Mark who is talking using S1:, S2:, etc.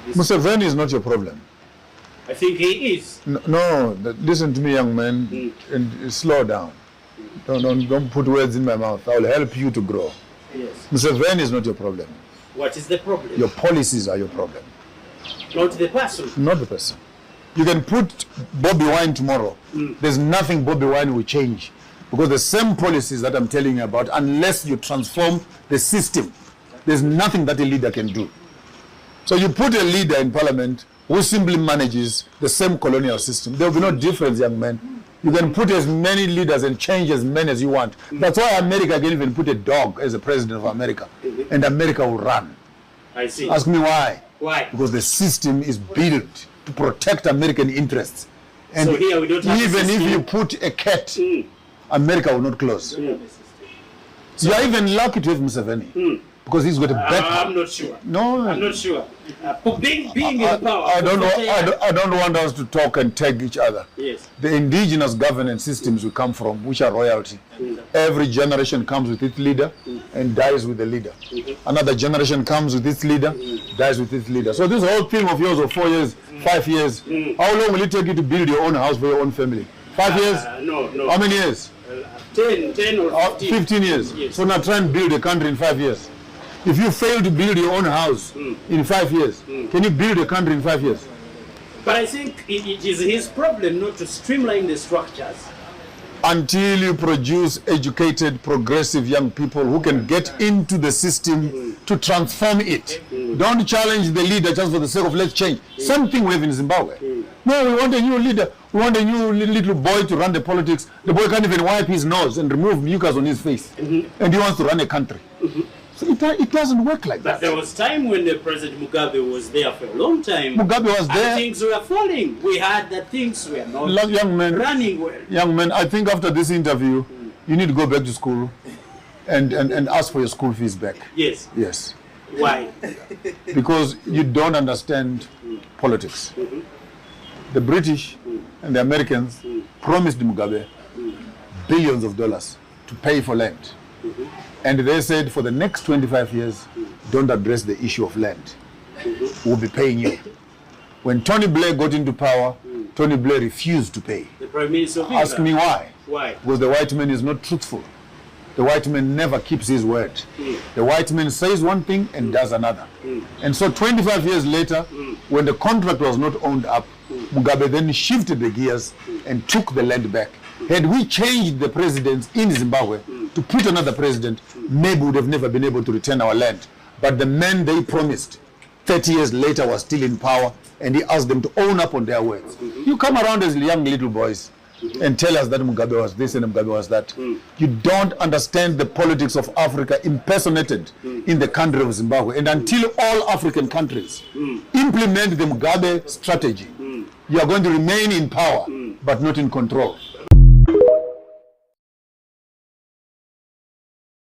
S1: Museveni is not your problem.
S2: I think he is.
S1: No, listen to me, young man, and slow down. Don't put words in my mouth. I will help you to grow.
S2: Yes.
S1: Museveni is not your problem.
S2: What is the problem?
S1: Your policies are your problem.
S2: Not the person.
S1: Not the person. You can put Bobby Wine tomorrow. There's nothing Bobby Wine will change. Because the same policies that I'm telling you about, unless you transform the system, there's nothing that a leader can do. So you put a leader in parliament who simply manages the same colonial system. There will be no difference, young man. You can put as many leaders and change as many as you want. That's why America can even put a dog as the president of America. And America will run.
S2: I see.
S1: Ask me why.
S2: Why?
S1: Because the system is built to protect American interests. And
S2: So here we don't have
S1: even
S2: a system.
S1: if you put a cat, America will not close. You are even lucky to have Museveni. Because he's got a better...
S2: I'm not sure.
S1: No,
S2: I'm not sure. Being in power.
S1: I don't want us to talk and tag each other.
S2: Yes.
S1: The indigenous governance systems we come from, which are royalty. Every generation comes with its leader and dies with the leader. Another generation comes with its leader, dies with its leader. So this whole thing of yours of 4 years, 5 years, how long will it take you to build your own house for your own family? 5 years?
S2: No.
S1: How many years?
S2: 10 or 15.
S1: 15 years.
S2: Yes.
S1: So now try and build a country in 5 years. If you fail to build your own house in 5 years, can you build a country in 5 years?
S2: But I think it is his problem not to streamline the structures.
S1: Until you produce educated, progressive young people who can get into the system to transform it. Don't challenge the leader just for the sake of let's change. Same thing we have in Zimbabwe. No, we want a new leader. We want a new little boy to run the politics. The boy can't even wipe his nose and remove mucus on his face. And he wants to run a country. So it doesn't work like
S2: But
S1: that.
S2: there was time when the President Mugabe was there for a long time.
S1: Mugabe was there.
S2: And things were falling. We had that things were not
S1: Young man,
S2: running well.
S1: young man, I think after this interview, you need to go back to school and ask for your school fees back.
S2: Yes.
S1: Yes.
S2: Why?
S1: Because you don't understand politics. The British and the Americans promised Mugabe billions of dollars to pay for land. And they said for the next 25 years, don't address the issue of land. We'll be paying you. When Tony Blair got into power, Tony Blair refused to pay.
S2: The Prime Minister of
S1: Ask me why.
S2: Why?
S1: Because the white man is not truthful. The white man never keeps his word. The white man says one thing and does another. And so 25 years later, when the contract was not owned up, Mugabe then shifted the gears and took the land back. Had we changed the presidents in Zimbabwe to put another president, maybe we would have never been able to return our land. But the man they promised 30 years later was still in power, and he asked them to own up on their words. You come around as young little boys and tell us that Mugabe was this and Mugabe was that. You don't understand the politics of Africa impersonated in the country of Zimbabwe. And until all African countries implement the Mugabe strategy, you are going to remain in power, but not in control.